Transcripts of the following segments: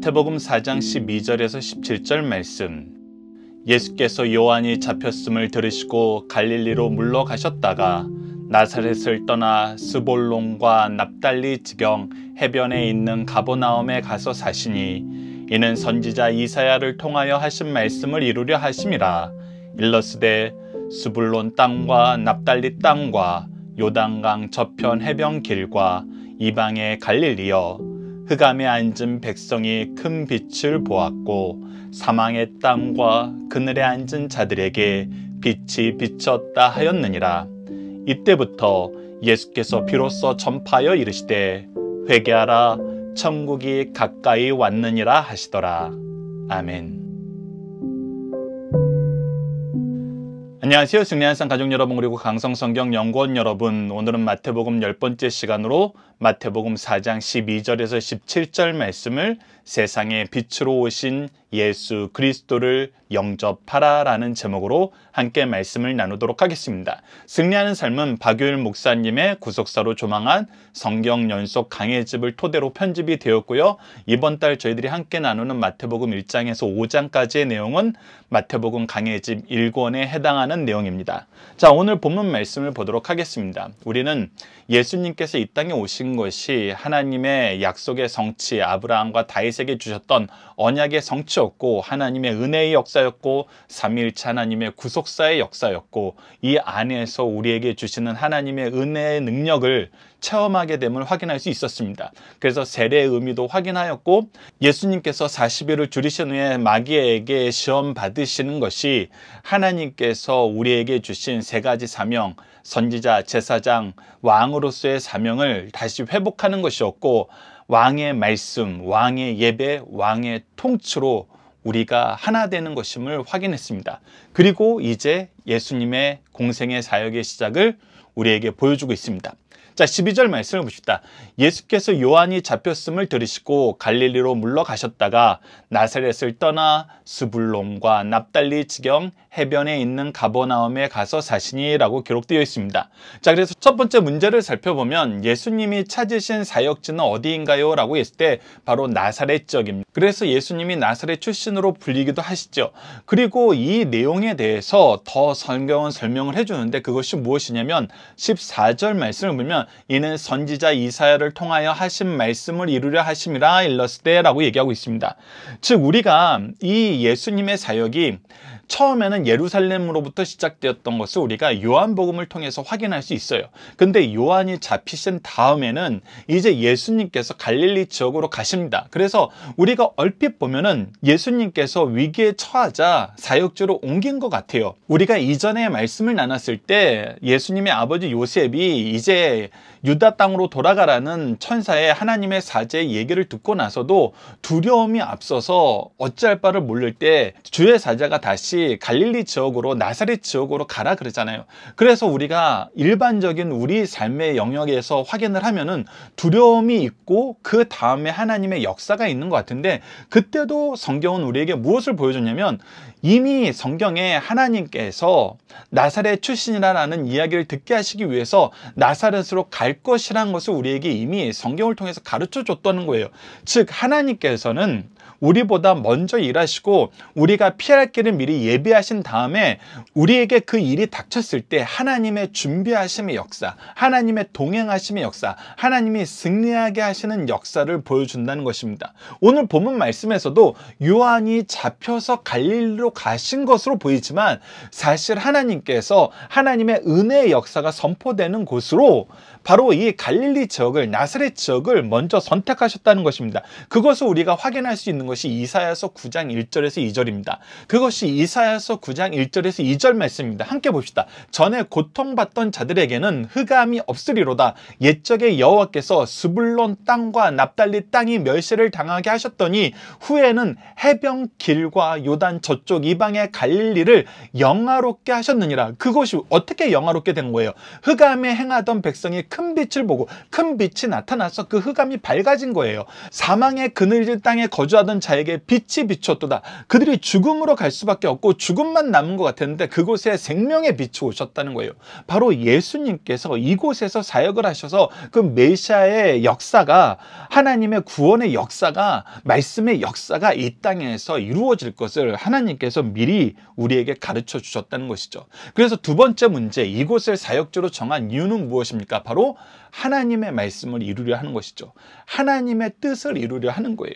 마태복음 4장 12절에서 17절 말씀. 예수께서 요한이 잡혔음을 들으시고 갈릴리로 물러가셨다가 나사렛을 떠나 스볼론과 납달리 지경 해변에 있는 가버나움에 가서 사시니 이는 선지자 이사야를 통하여 하신 말씀을 이루려 하심이라. 일러스되 스불론 땅과 납달리 땅과 요단강 저편 해변 길과 이방의 갈릴리여, 흑암에 앉은 백성이 큰 빛을 보았고 사망의 땅과 그늘에 앉은 자들에게 빛이 비쳤다 하였느니라. 이때부터 예수께서 비로소 전파하여 이르시되 회개하라, 천국이 가까이 왔느니라 하시더라. 아멘. 안녕하세요. 승리한산 가족 여러분, 그리고 강성성경 연구원 여러분. 오늘은 마태복음 10번째 시간으로 마태복음 4장 12절에서 17절 말씀을 세상의 빛으로 오신 예수 그리스도를 영접하라 라는 제목으로 함께 말씀을 나누도록 하겠습니다. 승리하는 삶은 박유일 목사님의 구속사로 조망한 성경 연속 강해집을 토대로 편집이 되었고요. 이번 달 저희들이 함께 나누는 마태복음 1장에서 5장까지의 내용은 마태복음 강해집 1권에 해당하는 내용입니다. 자, 오늘 본문 말씀을 보도록 하겠습니다. 우리는 예수님께서 이 땅에 오신 것이 하나님의 약속의 성취, 아브라함과 다윗에게 주셨던 언약의 성취였고, 하나님의 은혜의 역사였고, 삼위일체 하나님의 구속사의 역사였고, 이 안에서 우리에게 주시는 하나님의 은혜의 능력을 체험하게 됨을 확인할 수 있었습니다. 그래서 세례의 의미도 확인하였고, 예수님께서 40일을 줄이신 후에 마귀에게 시험 받으시는 것이 하나님께서 우리에게 주신 세 가지 사명, 선지자, 제사장, 왕으로서의 사명을 다시 회복하는 것이었고, 왕의 말씀, 왕의 예배, 왕의 통치로 우리가 하나 되는 것임을 확인했습니다. 그리고 이제 예수님의 공생의 사역의 시작을 우리에게 보여주고 있습니다. 자, 12절 말씀을 봅시다. 예수께서 요한이 잡혔음을 들으시고 갈릴리로 물러가셨다가 나사렛을 떠나 스불론과 납달리 지경 해변에 있는 가버나움에 가서 사시니 라고 기록되어 있습니다. 자, 그래서 첫 번째 문제를 살펴보면 예수님이 찾으신 사역지는 어디인가요? 라고 했을 때 바로 나사렛 지역입니다. 그래서 예수님이 나사렛 출신으로 불리기도 하시죠. 그리고 이 내용에 대해서 더 성경은 설명을 해주는데, 그것이 무엇이냐면 14절 말씀을 보면 이는 선지자 이사야를 통하여 하신 말씀을 이루려 하심이라 일러스되 라고 얘기하고 있습니다. 즉, 우리가 이 예수님의 사역이 처음에는 예루살렘으로부터 시작되었던 것을 우리가 요한복음을 통해서 확인할 수 있어요. 근데 요한이 잡히신 다음에는 이제 예수님께서 갈릴리 지역으로 가십니다. 그래서 우리가 얼핏 보면은 예수님께서 위기에 처하자 사역지로 옮긴 것 같아요. 우리가 이전에 말씀을 나눴을 때 예수님의 아버지 요셉이 이제 유다 땅으로 돌아가라는 천사의 하나님의 사제의 얘기를 듣고 나서도 두려움이 앞서서 어찌할 바를 모를 때 주의 사자가 다시 갈릴리 지역으로, 나사렛 지역으로 가라 그러잖아요. 그래서 우리가 일반적인 우리 삶의 영역에서 확인을 하면은 두려움이 있고 그 다음에 하나님의 역사가 있는 것 같은데, 그때도 성경은 우리에게 무엇을 보여줬냐면 이미 성경에 하나님께서 나사렛 출신이라는 이야기를 듣게 하시기 위해서 나사렛으로 갈 것이라는 것을 우리에게 이미 성경을 통해서 가르쳐 줬다는 거예요. 즉, 하나님께서는 우리보다 먼저 일하시고 우리가 피할 길을 미리 예비하신 다음에 우리에게 그 일이 닥쳤을 때 하나님의 준비하심의 역사, 하나님의 동행하심의 역사, 하나님이 승리하게 하시는 역사를 보여준다는 것입니다. 오늘 본문 말씀에서도 요한이 잡혀서 갈릴리로 가신 것으로 보이지만 사실 하나님께서 하나님의 은혜의 역사가 선포되는 곳으로 바로 이 갈릴리 지역을, 나사렛 지역을 먼저 선택하셨다는 것입니다. 그것을 우리가 확인할 수 있는 것이 이사야서 9장 1절에서 2절입니다. 그것이 이사야서 9장 1절에서 2절 말씀입니다. 함께 봅시다. 전에 고통받던 자들에게는 흑암이 없으리로다. 옛적에 여호와께서 스불론 땅과 납달리 땅이 멸시를 당하게 하셨더니 후에는 해변 길과 요단 저쪽 이방의 갈릴리를 영화롭게 하셨느니라. 그것이 어떻게 영화롭게 된 거예요? 흑암에 행하던 백성이 큰 빛을 보고 큰 빛이 나타나서 그 흑암이 밝아진 거예요. 사망의 그늘진 땅에 거주하던 자에게 빛이 비추었도다. 그들이 죽음으로 갈 수밖에 없고 죽음만 남은 것 같았는데 그곳에 생명의 빛이 오셨다는 거예요. 바로 예수님께서 이곳에서 사역을 하셔서 그 메시아의 역사가, 하나님의 구원의 역사가, 말씀의 역사가 이 땅에서 이루어질 것을 하나님께서 미리 우리에게 가르쳐 주셨다는 것이죠. 그래서 두 번째 문제, 이곳을 사역지로 정한 이유는 무엇입니까? 바로 하나님의 말씀을 이루려 하는 것이죠. 하나님의 뜻을 이루려 하는 거예요.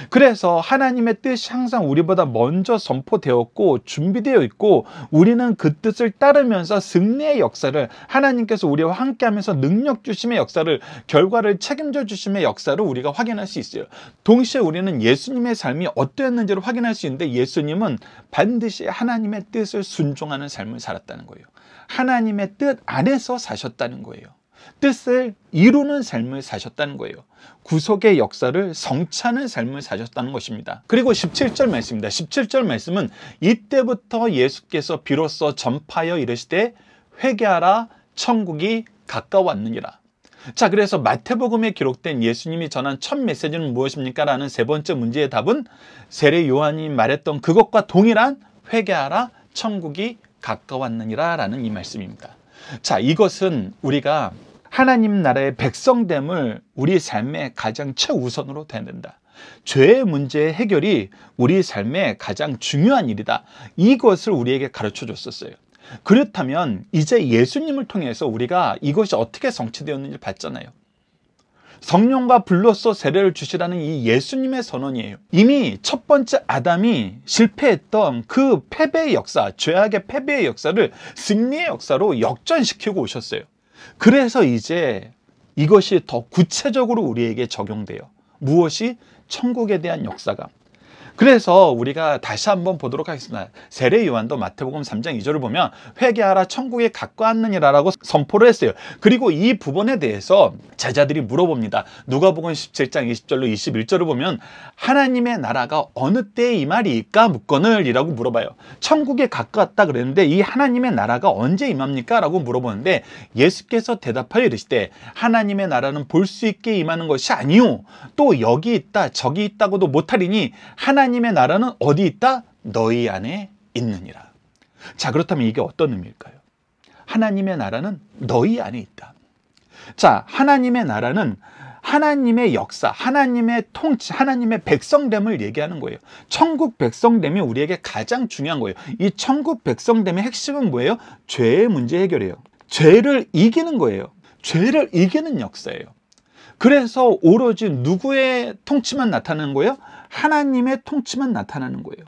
그래서 하나님의 뜻이 항상 우리보다 먼저 선포되었고 준비되어 있고, 우리는 그 뜻을 따르면서 승리의 역사를, 하나님께서 우리와 함께하면서 능력 주심의 역사를, 결과를 책임져 주심의 역사를 우리가 확인할 수 있어요. 동시에 우리는 예수님의 삶이 어떠했는지를 확인할 수 있는데, 예수님은 반드시 하나님의 뜻을 순종하는 삶을 살았다는 거예요. 하나님의 뜻 안에서 사셨다는 거예요. 뜻을 이루는 삶을 사셨다는 거예요. 구속의 역사를 성취하는 삶을 사셨다는 것입니다. 그리고 17절 말씀입니다. 17절 말씀은 이때부터 예수께서 비로소 전파하여 이르시되 회개하라 천국이 가까웠느니라. 자, 그래서 마태복음에 기록된 예수님이 전한 첫 메시지는 무엇입니까? 라는 세 번째 문제의 답은 세례 요한이 말했던 그것과 동일한 회개하라 천국이 가까웠느니라 라는 이 말씀입니다. 자, 이것은 우리가 하나님 나라의 백성됨을 우리 삶의 가장 최우선으로 둬야 된다. 죄의 문제의 해결이 우리 삶의 가장 중요한 일이다. 이것을 우리에게 가르쳐 줬었어요. 그렇다면 이제 예수님을 통해서 우리가 이것이 어떻게 성취되었는지 봤잖아요. 성령과 불로써 세례를 주시라는 이 예수님의 선언이에요. 이미 첫 번째 아담이 실패했던 그 패배의 역사, 죄악의 패배의 역사를 승리의 역사로 역전시키고 오셨어요. 그래서 이제 이것이 더 구체적으로 우리에게 적용돼요. 무엇이? 천국에 대한 역사가. 그래서 우리가 다시 한번 보도록 하겠습니다. 세례 요한도 마태복음 3장 2절을 보면 회개하라 천국에 가까웠느니라 라고 선포를 했어요. 그리고 이 부분에 대해서 제자들이 물어봅니다. 누가복음 17장 20절로 21절을 보면 하나님의 나라가 어느 때에 임하리까 묻거늘 이라고 물어봐요. 천국에 가까웠다 그랬는데 이 하나님의 나라가 언제 임합니까? 라고 물어보는데 예수께서 대답하여 이르시되 하나님의 나라는 볼 수 있게 임하는 것이 아니요 또 여기 있다 저기 있다고도 못하리니 하나님의 나라는 어디 있다? 너희 안에 있느니라. 자, 그렇다면 이게 어떤 의미일까요? 하나님의 나라는 너희 안에 있다. 자, 하나님의 나라는 하나님의 역사, 하나님의 통치, 하나님의 백성됨을 얘기하는 거예요. 천국 백성됨이 우리에게 가장 중요한 거예요. 이 천국 백성됨의 핵심은 뭐예요? 죄의 문제 해결이에요. 죄를 이기는 거예요. 죄를 이기는 역사예요. 그래서 오로지 누구의 통치만 나타나는 거예요? 하나님의 통치만 나타나는 거예요.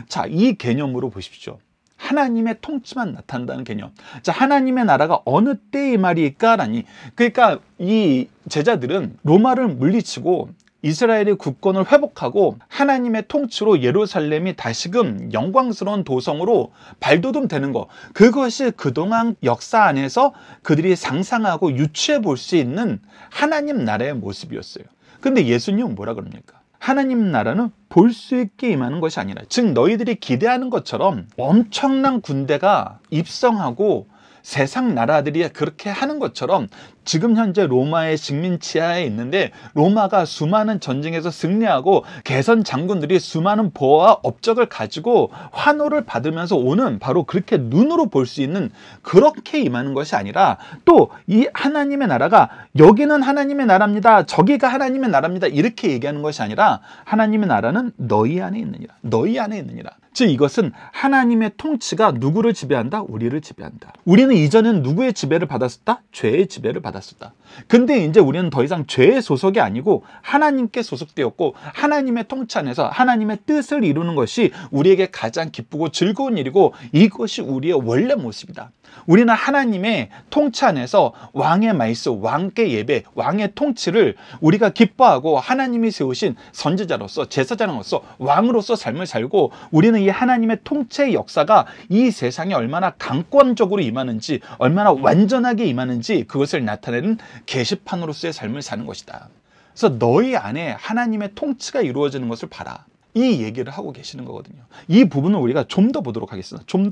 자, 이 개념으로 보십시오. 하나님의 통치만 나타난다는 개념. 자, 하나님의 나라가 어느 때의 말일까라니. 그러니까 이 제자들은 로마를 물리치고 이스라엘의 국권을 회복하고 하나님의 통치로 예루살렘이 다시금 영광스러운 도성으로 발돋움되는 것, 그것이 그동안 역사 안에서 그들이 상상하고 유추해 볼 수 있는 하나님 나라의 모습이었어요. 근데 예수님은 뭐라 그럽니까? 하나님 나라는 볼 수 있게 임하는 것이 아니라, 즉 너희들이 기대하는 것처럼 엄청난 군대가 입성하고 세상 나라들이 그렇게 하는 것처럼 지금 현재 로마의 식민 지하에 있는데 로마가 수많은 전쟁에서 승리하고 개선 장군들이 수많은 보화와 업적을 가지고 환호를 받으면서 오는, 바로 그렇게 눈으로 볼 수 있는 그렇게 임하는 것이 아니라, 또 이 하나님의 나라가 여기는 하나님의 나라입니다, 저기가 하나님의 나라입니다 이렇게 얘기하는 것이 아니라 하나님의 나라는 너희 안에 있느니라. 너희 안에 있느니라. 즉 이것은 하나님의 통치가 누구를 지배한다? 우리를 지배한다. 우리는 이전엔 누구의 지배를 받았었다? 죄의 지배를 받았었다. 근데 이제 우리는 더 이상 죄의 소속이 아니고 하나님께 소속되었고, 하나님의 통치 안에서 하나님의 뜻을 이루는 것이 우리에게 가장 기쁘고 즐거운 일이고, 이것이 우리의 원래 모습이다. 우리는 하나님의 통치 안에서 왕의 말씀, 왕께 예배, 왕의 통치를 우리가 기뻐하고 하나님이 세우신 선지자로서, 제사장으로서, 왕으로서 삶을 살고, 우리는 이 하나님의 통치의 역사가 이 세상에 얼마나 강권적으로 임하는지, 얼마나 완전하게 임하는지 그것을 나타내는 게시판으로서의 삶을 사는 것이다. 그래서 너희 안에 하나님의 통치가 이루어지는 것을 봐라. 이 얘기를 하고 계시는 거거든요. 이 부분을 우리가 좀 더 보도록 하겠습니다. 좀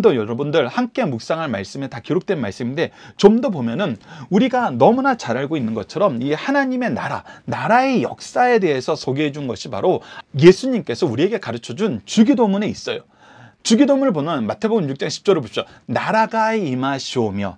더 여러분들 함께 묵상할 말씀에 다 기록된 말씀인데 좀 더 보면은 우리가 너무나 잘 알고 있는 것처럼 이 하나님의 나라의 역사에 대해서 소개해 준 것이 바로 예수님께서 우리에게 가르쳐 준 주기도문에 있어요. 주기도문을 보면 마태복음 6장 10절을 보십시오. 나라가 임하시오며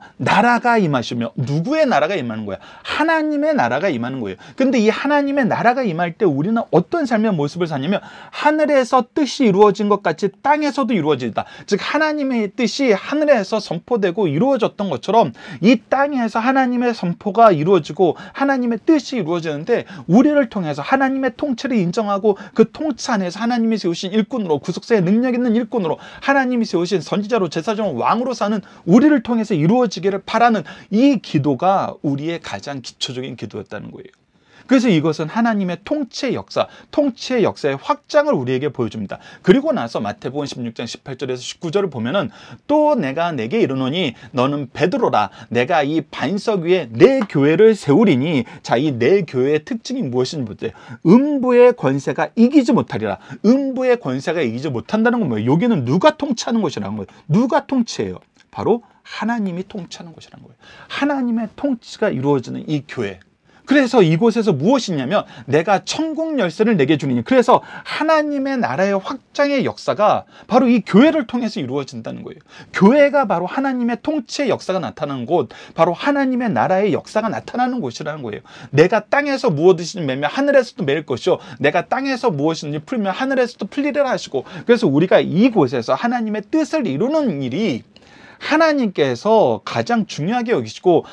누구의 나라가 임하는 거야? 하나님의 나라가 임하는 거예요. 근데 이 하나님의 나라가 임할 때 우리는 어떤 삶의 모습을 사냐면 하늘에서 뜻이 이루어진 것 같이 땅에서도 이루어진다. 즉 하나님의 뜻이 하늘에서 선포되고 이루어졌던 것처럼 이 땅에서 하나님의 선포가 이루어지고 하나님의 뜻이 이루어지는데 우리를 통해서 하나님의 통치를 인정하고 그 통치 안에서 하나님이 세우신 일꾼으로 구속사의 능력 있는 일꾼으로 하나님이 세우신 선지자로 제사장 왕으로 사는 우리를 통해서 이루어지기를 바라는 이 기도가 우리의 가장 기초적인 기도였다는 거예요. 그래서 이것은 하나님의 통치의 역사의 확장을 우리에게 보여줍니다. 그리고 나서 마태복음 16장 18절에서 19절을 보면은 또 내가 내게 이르노니 너는 베드로라 내가 이 반석 위에 내 교회를 세우리니 자, 이 내 교회의 특징이 무엇인지 보세요. 음부의 권세가 이기지 못하리라. 음부의 권세가 이기지 못한다는 건 뭐예요? 여기는 누가 통치하는 것이라는 거예요. 누가 통치해요? 바로 하나님이 통치하는 것이라는 거예요. 하나님의 통치가 이루어지는 이 교회. 그래서 이곳에서 무엇이냐면 내가 천국 열쇠를 내게 주리니 그래서 하나님의 나라의 확장의 역사가 바로 이 교회를 통해서 이루어진다는 거예요. 교회가 바로 하나님의 통치의 역사가 나타나는 곳, 바로 하나님의 나라의 역사가 나타나는 곳이라는 거예요. 내가 땅에서 무엇이든지 매면 하늘에서도 매일 것이요 내가 땅에서 무엇이든지 풀면 하늘에서도 풀리리라 하시고 그래서 우리가 이곳에서 하나님의 뜻을 이루는 일이 하나님께서 가장 중요하게 여기시고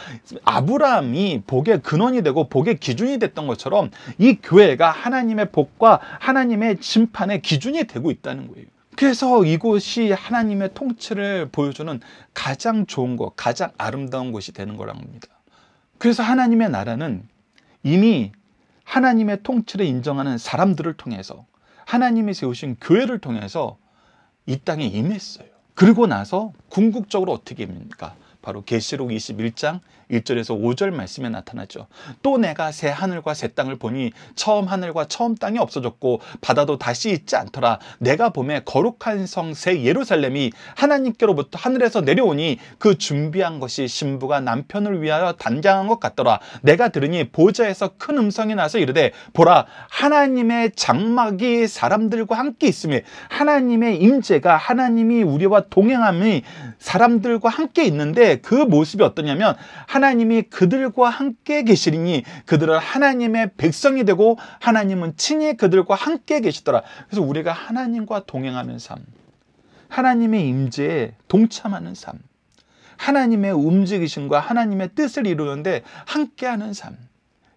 아브라함이 복의 근원이 되고 복의 기준이 됐던 것처럼 이 교회가 하나님의 복과 하나님의 심판의 기준이 되고 있다는 거예요. 그래서 이곳이 하나님의 통치를 보여주는 가장 좋은 곳, 가장 아름다운 곳이 되는 거라는 겁니다. 그래서 하나님의 나라는 이미 하나님의 통치를 인정하는 사람들을 통해서 하나님이 세우신 교회를 통해서 이 땅에 임했어요. 그리고 나서 궁극적으로 어떻게 됩니까? 바로 계시록 21장 1절에서 5절 말씀에 나타나죠. 또 내가 새 하늘과 새 땅을 보니 처음 하늘과 처음 땅이 없어졌고 바다도 다시 있지 않더라. 내가 보매 거룩한 성 새 예루살렘이 하나님께로부터 하늘에서 내려오니 그 준비한 것이 신부가 남편을 위하여 단장한 것 같더라. 내가 들으니 보좌에서 큰 음성이 나서 이르되 보라 하나님의 장막이 사람들과 함께 있으며 하나님의 임재가 하나님이 우리와 동행함이 사람들과 함께 있는데 그 모습이 어떠냐면 하나님이 그들과 함께 계시리니 그들은 하나님의 백성이 되고 하나님은 친히 그들과 함께 계시더라. 그래서 우리가 하나님과 동행하는 삶, 하나님의 임재에 동참하는 삶, 하나님의 움직이심과 하나님의 뜻을 이루는데 함께하는 삶,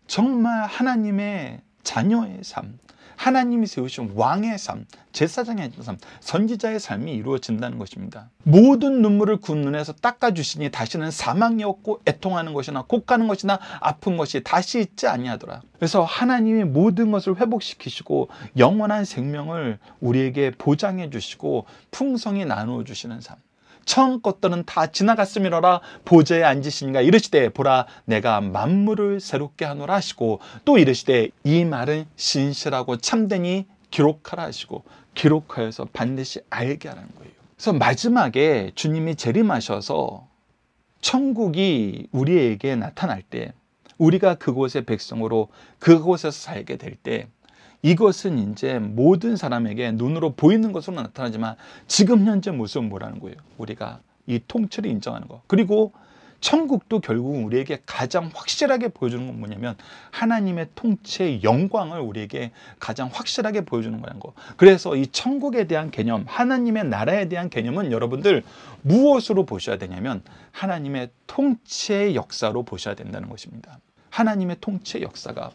정말 하나님의 자녀의 삶, 하나님이 세우신 왕의 삶, 제사장의 삶, 선지자의 삶이 이루어진다는 것입니다. 모든 눈물을 그 눈에서 닦아주시니 다시는 사망이 없고 애통하는 것이나 곡하는 것이나 아픈 것이 다시 있지 아니하더라. 그래서 하나님이 모든 것을 회복시키시고 영원한 생명을 우리에게 보장해 주시고 풍성히 나누어 주시는 삶. 처음 것들은 다 지나갔음이로라 보좌에 앉으시니가 이르시되 보라 내가 만물을 새롭게 하노라 하시고 또 이르시되 이 말은 신실하고 참되니 기록하라 하시고 기록하여서 반드시 알게 하라는 거예요. 그래서 마지막에 주님이 재림하셔서 천국이 우리에게 나타날 때 우리가 그곳의 백성으로 그곳에서 살게 될 때 이것은 이제 모든 사람에게 눈으로 보이는 것으로 나타나지만 지금 현재 모습은 뭐라는 거예요? 우리가 이 통치를 인정하는 거. 그리고 천국도 결국 우리에게 가장 확실하게 보여주는 건 뭐냐면 하나님의 통치의 영광을 우리에게 가장 확실하게 보여주는 거라는 거. 그래서 이 천국에 대한 개념, 하나님의 나라에 대한 개념은 여러분들 무엇으로 보셔야 되냐면 하나님의 통치의 역사로 보셔야 된다는 것입니다. 하나님의 통치의 역사가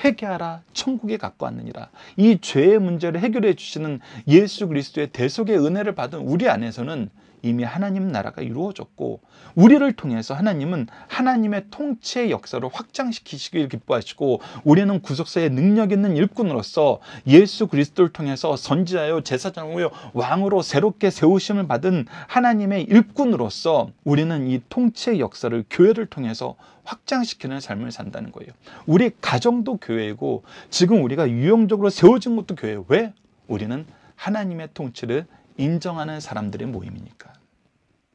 회개하라 천국에 갖고 왔느니라. 이 죄의 문제를 해결해 주시는 예수 그리스도의 대속의 은혜를 받은 우리 안에서는 이미 하나님 나라가 이루어졌고 우리를 통해서 하나님은 하나님의 통치의 역사를 확장시키시길 기뻐하시고 우리는 구속사의 능력 있는 일꾼으로서 예수 그리스도를 통해서 선지자요 제사장이요 왕으로 새롭게 세우심을 받은 하나님의 일꾼으로서 우리는 이 통치의 역사를 교회를 통해서 확장시키는 삶을 산다는 거예요. 우리 가정도 교회이고 지금 우리가 유형적으로 세워진 것도 교회예요. 왜? 우리는 하나님의 통치를 인정하는 사람들의 모임이니까.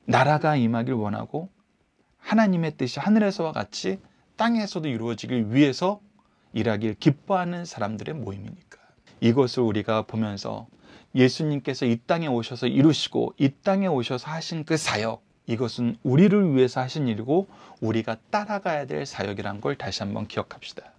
나라가 임하길 원하고 하나님의 뜻이 하늘에서와 같이 땅에서도 이루어지길 위해서 일하길 기뻐하는 사람들의 모임이니까. 이것을 우리가 보면서 예수님께서 이 땅에 오셔서 이루시고 이 땅에 오셔서 하신 그 사역, 이것은 우리를 위해서 하신 일이고 우리가 따라가야 될 사역이란 걸 다시 한번 기억합시다.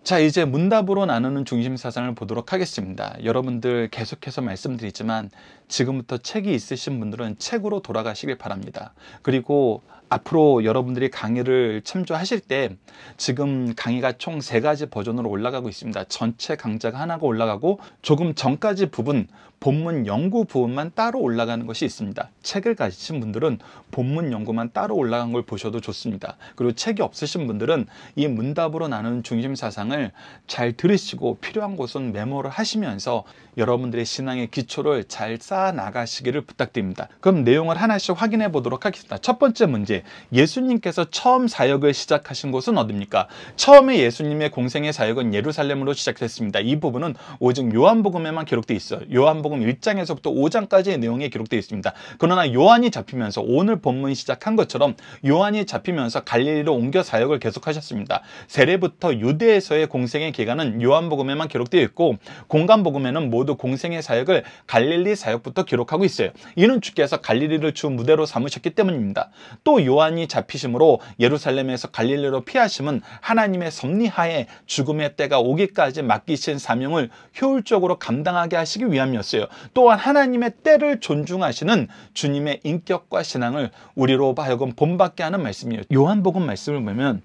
자, 이제 문답으로 나누는 중심사상을 보도록 하겠습니다. 여러분들 계속해서 말씀드리지만 지금부터 책이 있으신 분들은 책으로 돌아가시길 바랍니다. 그리고 앞으로 여러분들이 강의를 참조하실 때 지금 강의가 총 3가지 버전으로 올라가고 있습니다. 전체 강좌가 하나가 올라가고 조금 전까지 부분, 본문 연구 부분만 따로 올라가는 것이 있습니다. 책을 가지신 분들은 본문 연구만 따로 올라간 걸 보셔도 좋습니다. 그리고 책이 없으신 분들은 이 문답으로 나누는 중심사상을 잘 들으시고 필요한 곳은 메모를 하시면서 여러분들의 신앙의 기초를 잘 쌓아 나가시기를 부탁드립니다. 그럼 내용을 하나씩 확인해 보도록 하겠습니다. 첫 번째 문제, 예수님께서 처음 사역을 시작하신 곳은 어디입니까? 처음에 예수님의 공생의 사역은 예루살렘으로 시작됐습니다. 이 부분은 오직 요한복음에만 기록되어 있어요. 요한복음 1장에서부터 5장까지의 내용에 기록되어 있습니다. 그러나 요한이 잡히면서 오늘 본문이 시작한 것처럼 요한이 잡히면서 갈릴리로 옮겨 사역을 계속하셨습니다. 세례부터 유대에서의 공생의 기간은 요한복음에만 기록되어 있고 공간복음에는 모두 공생의 사역을 갈릴리 사역부터 기록하고 있어요. 이는 주께서 갈릴리를 주 무대로 삼으셨기 때문입니다. 또 요한이 잡히심으로 예루살렘에서 갈릴리로 피하심은 하나님의 섭리하에 죽음의 때가 오기까지 맡기신 사명을 효율적으로 감당하게 하시기 위함이었어요. 또한 하나님의 때를 존중하시는 주님의 인격과 신앙을 우리로 하여금 본받게 하는 말씀이에요. 요한복음 말씀을 보면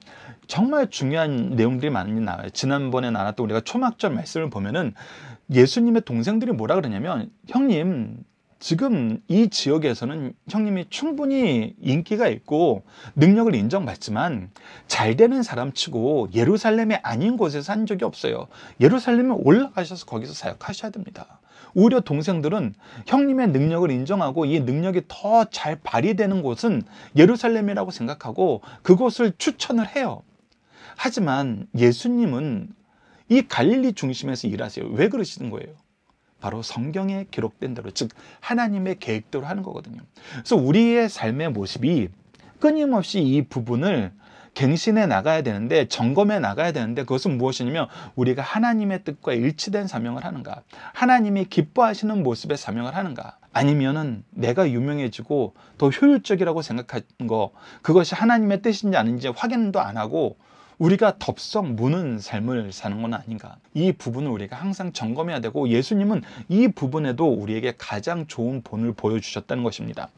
정말 중요한 내용들이 많이 나와요. 지난번에 나눴던 우리가 초막절 말씀을 보면은 예수님의 동생들이 뭐라 그러냐면, 형님 지금 이 지역에서는 형님이 충분히 인기가 있고 능력을 인정받지만 잘 되는 사람치고 예루살렘이 아닌 곳에서 산 적이 없어요. 예루살렘에 올라가셔서 거기서 사역하셔야 됩니다. 오히려 동생들은 형님의 능력을 인정하고 이 능력이 더 잘 발휘되는 곳은 예루살렘이라고 생각하고 그곳을 추천을 해요. 하지만 예수님은 이 갈릴리 중심에서 일하세요. 왜 그러시는 거예요? 바로 성경에 기록된 대로, 즉 하나님의 계획대로 하는 거거든요. 그래서 우리의 삶의 모습이 끊임없이 이 부분을 갱신해 나가야 되는데, 점검해 나가야 되는데, 그것은 무엇이냐면 우리가 하나님의 뜻과 일치된 사명을 하는가, 하나님이 기뻐하시는 모습의 사명을 하는가, 아니면은 내가 유명해지고 더 효율적이라고 생각한 거, 그것이 하나님의 뜻인지 아닌지 확인도 안 하고 우리가 덥석 무는 삶을 사는 건 아닌가. 이 부분을 우리가 항상 점검해야 되고, 예수님은 이 부분에도 우리에게 가장 좋은 본을 보여주셨다는 것입니다.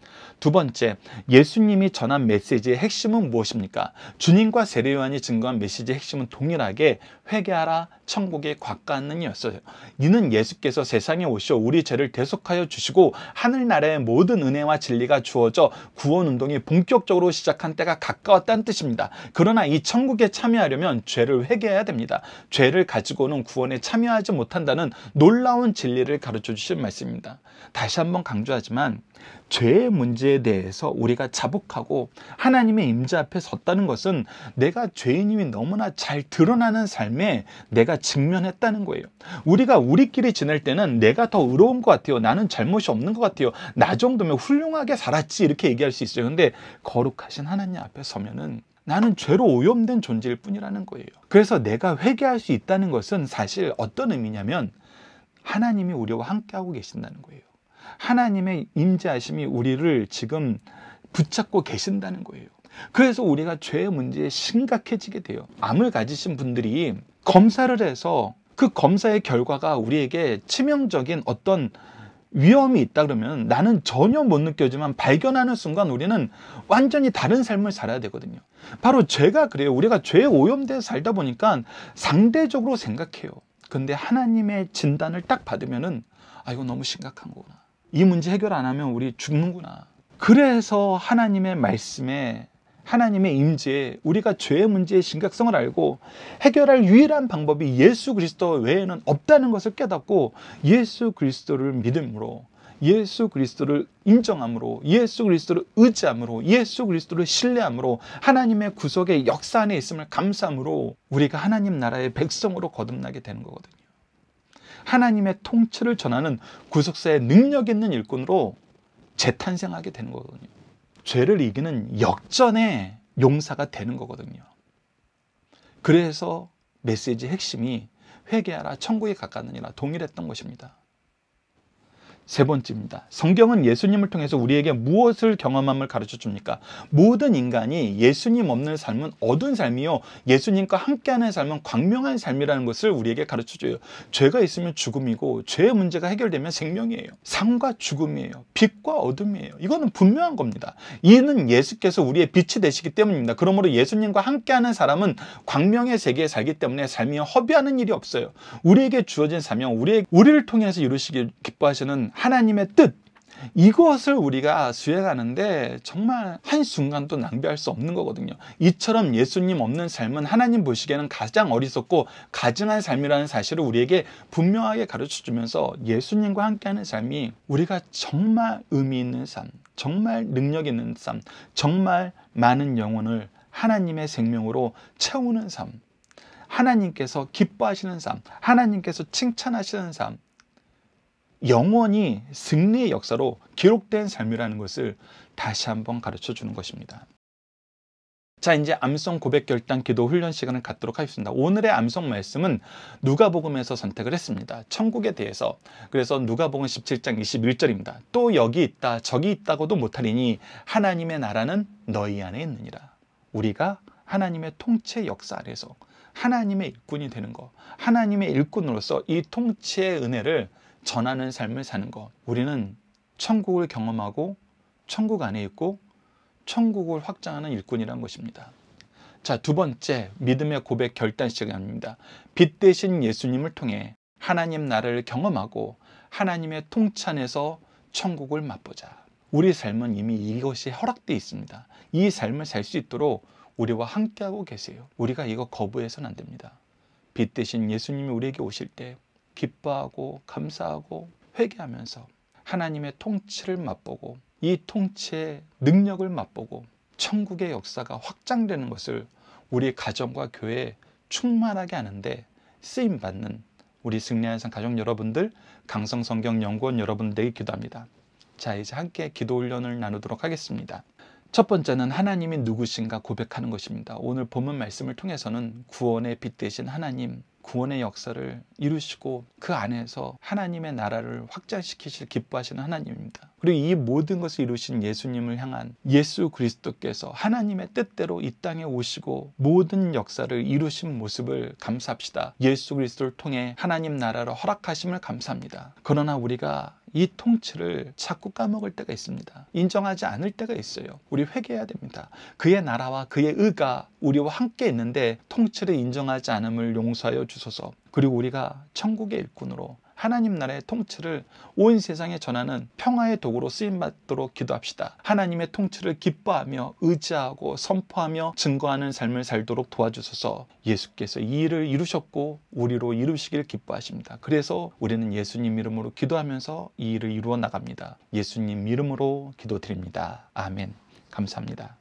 두 번째, 예수님이 전한 메시지의 핵심은 무엇입니까? 주님과 세례 요한이 증거한 메시지의 핵심은 동일하게 회개하라, 천국에 가까웠는 이었어요. 이는 예수께서 세상에 오셔 우리 죄를 대속하여 주시고 하늘나라의 모든 은혜와 진리가 주어져 구원운동이 본격적으로 시작한 때가 가까웠다는 뜻입니다. 그러나 이 천국에 참여하려면 죄를 회개해야 됩니다. 죄를 가지고는 구원에 참여하지 못한다는 놀라운 진리를 가르쳐 주신 말씀입니다. 다시 한번 강조하지만 죄의 문제에 대해서 우리가 자복하고 하나님의 임재 앞에 섰다는 것은 내가 죄인임이 너무나 잘 드러나는 삶에 내가 직면했다는 거예요. 우리가 우리끼리 지낼 때는 내가 더 의로운 것 같아요. 나는 잘못이 없는 것 같아요. 나 정도면 훌륭하게 살았지, 이렇게 얘기할 수 있어요. 근데 거룩하신 하나님 앞에 서면은 나는 죄로 오염된 존재일 뿐이라는 거예요. 그래서 내가 회개할 수 있다는 것은 사실 어떤 의미냐면 하나님이 우리와 함께하고 계신다는 거예요. 하나님의 임재하심이 우리를 지금 붙잡고 계신다는 거예요. 그래서 우리가 죄의 문제에 심각해지게 돼요. 암을 가지신 분들이 검사를 해서 그 검사의 결과가 우리에게 치명적인 어떤 위험이 있다 그러면 나는 전혀 못 느껴지만 발견하는 순간 우리는 완전히 다른 삶을 살아야 되거든요. 바로 죄가 그래요. 우리가 죄에 오염돼서 살다 보니까 상대적으로 생각해요. 근데 하나님의 진단을 딱 받으면은 이거 너무 심각한 거구나. 이 문제 해결 안 하면 우리 죽는구나. 그래서 하나님의 말씀에, 하나님의 임재에 우리가 죄의 문제의 심각성을 알고 해결할 유일한 방법이 예수 그리스도 외에는 없다는 것을 깨닫고 예수 그리스도를 믿음으로, 예수 그리스도를 인정함으로, 예수 그리스도를 의지함으로, 예수 그리스도를 신뢰함으로, 하나님의 구속의 역사 안에 있음을 감사함으로 우리가 하나님 나라의 백성으로 거듭나게 되는 거거든요. 하나님의 통치를 전하는 구속사의 능력 있는 일꾼으로 재탄생하게 되는 거거든요. 죄를 이기는 역전의 용사가 되는 거거든요. 그래서 메시지의 핵심이 회개하라 천국에 가까우니라 동일했던 것입니다. 세 번째입니다. 성경은 예수님을 통해서 우리에게 무엇을 경험함을 가르쳐 줍니까? 모든 인간이 예수님 없는 삶은 어두운 삶이요, 예수님과 함께하는 삶은 광명한 삶이라는 것을 우리에게 가르쳐 줘요. 죄가 있으면 죽음이고 죄의 문제가 해결되면 생명이에요. 삶과 죽음이에요. 빛과 어둠이에요. 이거는 분명한 겁니다. 이는 예수께서 우리의 빛이 되시기 때문입니다. 그러므로 예수님과 함께하는 사람은 광명의 세계에 살기 때문에 삶이 허비하는 일이 없어요. 우리에게 주어진 사명, 우리를 통해서 이루시길 기뻐하시는 하나님의 뜻, 이것을 우리가 수행하는데 정말 한순간도 낭비할 수 없는 거거든요. 이처럼 예수님 없는 삶은 하나님 보시기에는 가장 어리석고 가증한 삶이라는 사실을 우리에게 분명하게 가르쳐주면서 예수님과 함께하는 삶이 우리가 정말 의미 있는 삶, 정말 능력 있는 삶, 정말 많은 영혼을 하나님의 생명으로 채우는 삶, 하나님께서 기뻐하시는 삶, 하나님께서 칭찬하시는 삶, 영원히 승리의 역사로 기록된 삶이라는 것을 다시 한번 가르쳐 주는 것입니다. 자, 이제 암송 고백 결단 기도 훈련 시간을 갖도록 하겠습니다. 오늘의 암송 말씀은 누가복음에서 선택을 했습니다. 천국에 대해서. 그래서 누가복음 17장 21절입니다. 또 여기 있다 저기 있다고도 못하리니 하나님의 나라는 너희 안에 있느니라. 우리가 하나님의 통치 역사 안에서 하나님의 일꾼이 되는 것, 하나님의 일꾼으로서 이 통치의 은혜를 전하는 삶을 사는 것, 우리는 천국을 경험하고 천국 안에 있고 천국을 확장하는 일꾼이라는 것입니다. 자, 두 번째 믿음의 고백 결단 시간입니다. 빛 대신 예수님을 통해 하나님 나라를 경험하고 하나님의 통치 안에서 천국을 맛보자. 우리 삶은 이미 이것이 허락되어 있습니다. 이 삶을 살 수 있도록 우리와 함께하고 계세요. 우리가 이거 거부해서는 안 됩니다. 빛 대신 예수님이 우리에게 오실 때 기뻐하고 감사하고 회개하면서 하나님의 통치를 맛보고 이 통치의 능력을 맛보고 천국의 역사가 확장되는 것을 우리 가정과 교회에 충만하게 하는데 쓰임받는 우리 승리하는 삶 가족 여러분들, 강성성경연구원 여러분들에게 기도합니다. 자, 이제 함께 기도 훈련을 나누도록 하겠습니다. 첫 번째는 하나님이 누구신가 고백하는 것입니다. 오늘 본문 말씀을 통해서는 구원의 빛 되신 하나님, 구원의 역사를 이루시고 그 안에서 하나님의 나라를 확장시키실 기뻐하시는 하나님입니다. 그리고 이 모든 것을 이루신 예수님을 향한 예수 그리스도께서 하나님의 뜻대로 이 땅에 오시고 모든 역사를 이루신 모습을 감사합시다. 예수 그리스도를 통해 하나님 나라를 허락하심을 감사합니다. 그러나 우리가 이 통치를 자꾸 까먹을 때가 있습니다. 인정하지 않을 때가 있어요. 우리 회개해야 됩니다. 그의 나라와 그의 의가 우리와 함께 있는데 통치를 인정하지 않음을 용서하여 주소서. 그리고 우리가 천국의 일꾼으로 하나님 나라의 통치를 온 세상에 전하는 평화의 도구로 쓰임받도록 기도합시다. 하나님의 통치를 기뻐하며 의지하고 선포하며 증거하는 삶을 살도록 도와주소서. 예수께서 이 일을 이루셨고 우리로 이루시길 기뻐하십니다. 그래서 우리는 예수님 이름으로 기도하면서 이 일을 이루어 나갑니다. 예수님 이름으로 기도드립니다. 아멘. 감사합니다.